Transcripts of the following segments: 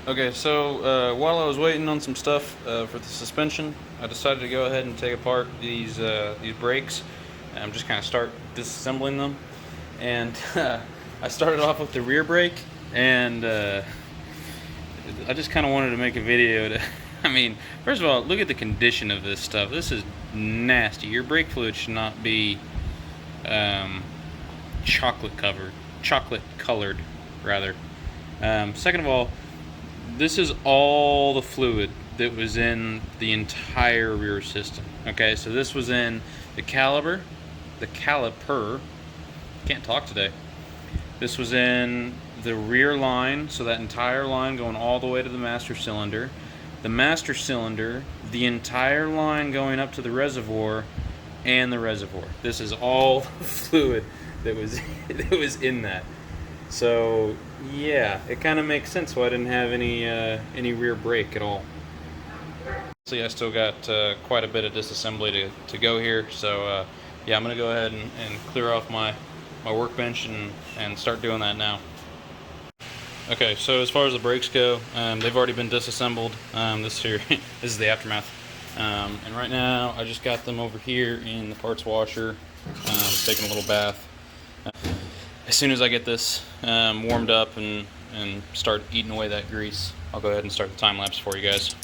Okay, so while I was waiting on some stuff for the suspension, I decided to go ahead and take apart these brakes. I'm just kind of start disassembling them, and I started off with the rear brake, and I just kind of wanted to make a video to. I mean, first of all, look at the condition of this stuff. This is nasty. Your brake fluid should not be chocolate colored, rather. Second of all, this is all the fluid that was in the entire rear system. Okay, so this was in the caliper, can't talk today. This was in the rear line, so that entire line going all the way to the master cylinder. The master cylinder, the entire line going up to the reservoir, and the reservoir. This is all the fluid that was in that. So yeah, it kind of makes sense why I didn't have any rear brake at all. See, I still got quite a bit of disassembly to go here, so yeah, I'm gonna go ahead and clear off my workbench and start doing that now. Okay, so as far as the brakes go, they've already been disassembled. This is the aftermath, and right now I just got them over here in the parts washer, taking a little bath. As soon as I get this warmed up and start eating away that grease, I'll go ahead and start the time lapse for you guys.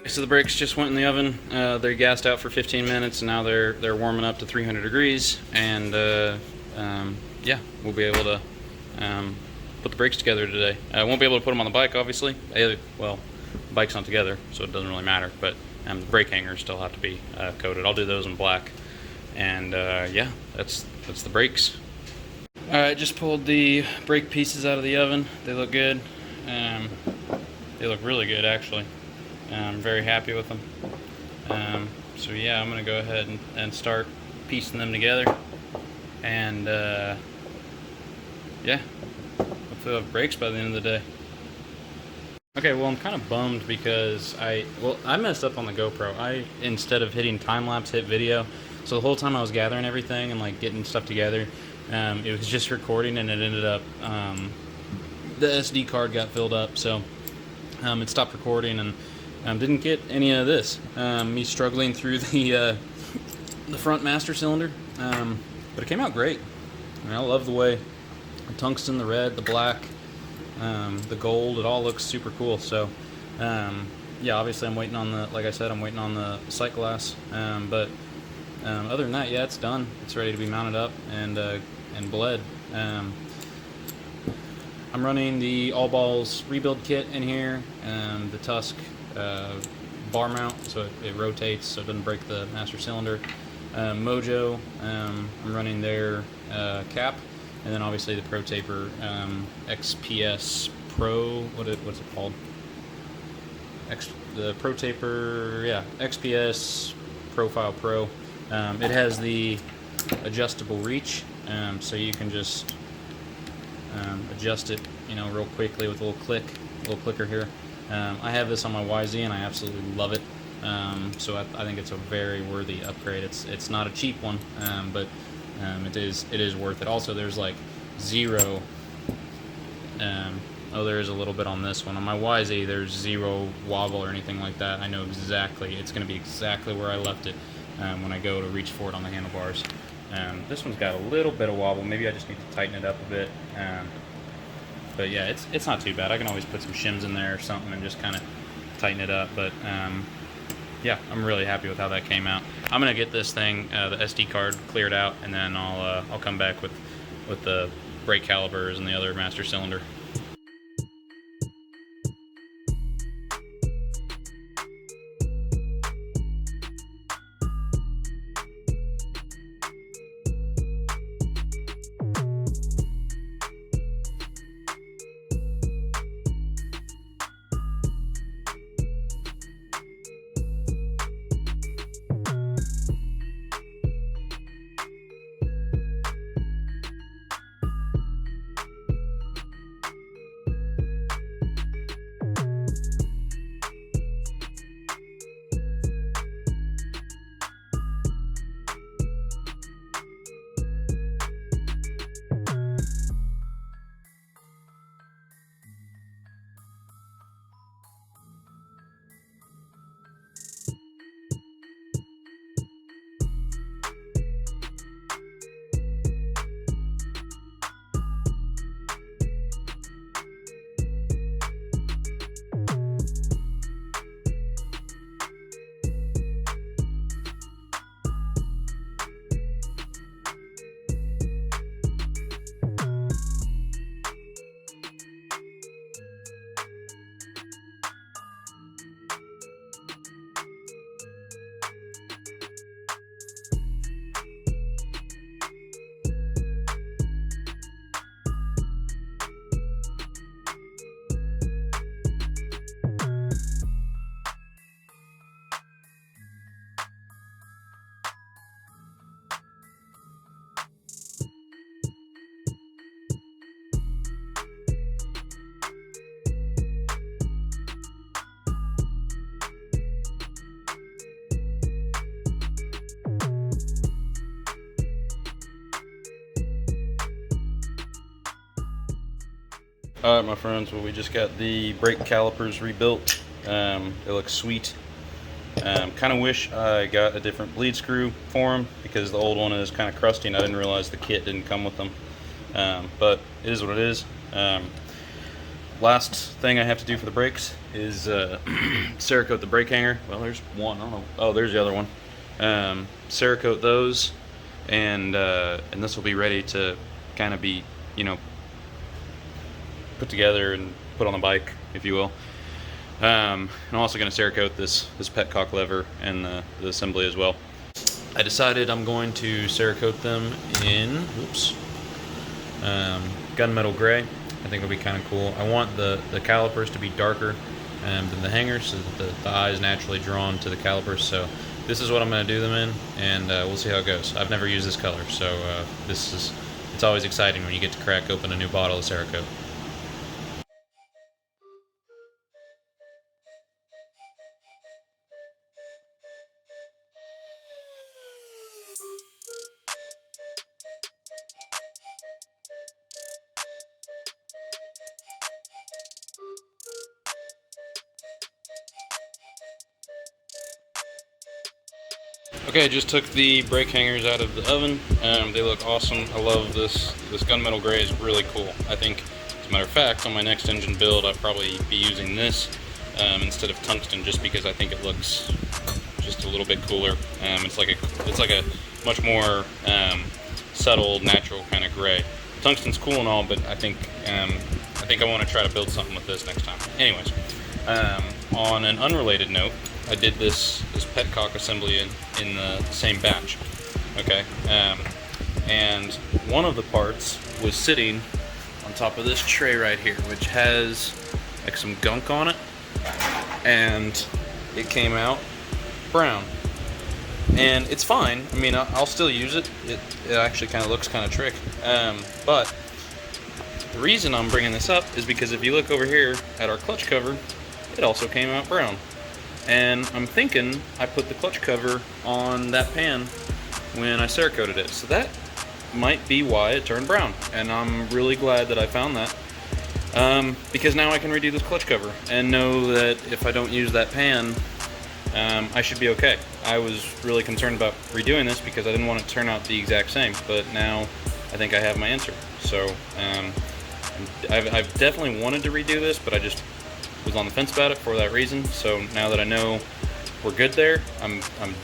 So the brakes just went in the oven. They're gassed out for 15 minutes, and now they're warming up to 300 degrees. And yeah, we'll be able to put the brakes together today. I won't be able to put them on the bike, obviously. Well, the bike's not together, so it doesn't really matter. But the brake hangers still have to be coated. I'll do those in black. And yeah, that's the brakes. All right, just pulled the brake pieces out of the oven. They look good. They look really good, actually. I'm very happy with them. So yeah, I'm going to go ahead and start piecing them together. And yeah, hopefully I'll have brakes by the end of the day. Okay, well, I'm kind of bummed because I messed up on the GoPro. Instead of hitting time-lapse, hit video. So the whole time I was gathering everything and like getting stuff together, it was just recording, and it ended up, the SD card got filled up, so it stopped recording, and didn't get any of this. Me struggling through the front master cylinder, but it came out great. I mean, I love the way the tungsten, the red, the black, the gold, it all looks super cool. So yeah, obviously I'm waiting on the, like I said, I'm waiting on the sight glass, but other than that, yeah, it's done. It's ready to be mounted up and bled. I'm running the All Balls rebuild kit in here, the Tusk bar mount, so it rotates, so it doesn't break the master cylinder. Mojo, I'm running their cap, and then obviously the Pro Taper XPS Pro. What's it called? The Pro Taper, yeah, XPS Profile Pro. It has the adjustable reach, so you can just adjust it, real quickly with a little clicker here. I have this on my YZ and I absolutely love it. So I think it's a very worthy upgrade. It's not a cheap one, but it is worth it. Also, there's like zero. Oh, there is a little bit on this one. On my YZ, there's zero wobble or anything like that. I know exactly. It's going to be exactly where I left it when I go to reach for it on the handlebars. This one's got a little bit of wobble. Maybe I just need to tighten it up a bit. But yeah, it's not too bad. I can always put some shims in there or something and just kind of tighten it up. But yeah, I'm really happy with how that came out. I'm gonna get this thing, the SD card, cleared out, and then I'll come back with the brake calipers and the other master cylinder. Alright, my friends, well, we just got the brake calipers rebuilt. They look sweet. Kind of wish I got a different bleed screw for them because the old one is kind of crusty and I didn't realize the kit didn't come with them. But it is what it is. Last thing I have to do for the brakes is cerakote the brake hanger. Well, there's one. I don't know. Oh, there's the other one. Cerakote those, and this will be ready to kind of be, put together and put on the bike, if you will. I'm also going to cerakote this petcock lever and the assembly as well. I decided I'm going to cerakote them in gunmetal gray. I think it'll be kind of cool. I want the calipers to be darker than the hangers so that the eye is naturally drawn to the calipers. So this is what I'm going to do them in, and we'll see how it goes. I've never used this color, so it's always exciting when you get to crack open a new bottle of Cerakote. Okay, I just took the brake hangers out of the oven. They look awesome. I love this gunmetal gray is really cool. I think, as a matter of fact, on my next engine build, I'll probably be using this instead of tungsten, just because I think it looks just a little bit cooler. It's like a much more subtle, natural kind of gray. Tungsten's cool and all, but I think I want to try to build something with this next time. Anyways, on an unrelated note, I did this petcock assembly in the same batch. Okay, and one of the parts was sitting on top of this tray right here, which has like some gunk on it, and it came out brown. And it's fine. I mean, I'll still use it. It actually kind of looks kind of trick. But the reason I'm bringing this up is because if you look over here at our clutch cover, it also came out brown. And I'm thinking I put the clutch cover on that pan when I cerakoted it. So that might be why it turned brown. And I'm really glad that I found that. Because now I can redo this clutch cover and know that if I don't use that pan, I should be okay. I was really concerned about redoing this because I didn't want it to turn out the exact same, but now I think I have my answer. So I've definitely wanted to redo this, but I just was on the fence about it for that reason. So now that I know we're good there, I'm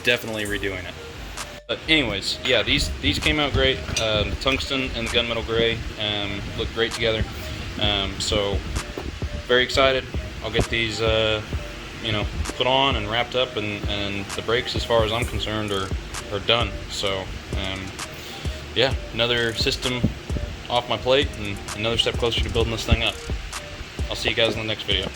definitely redoing it. But anyways, yeah, these came out great. The tungsten and the gunmetal gray look great together. So very excited. I'll get these put on and wrapped up, and the brakes, as far as I'm concerned, are done. So yeah, another system off my plate and another step closer to building this thing up. I'll see you guys in the next video.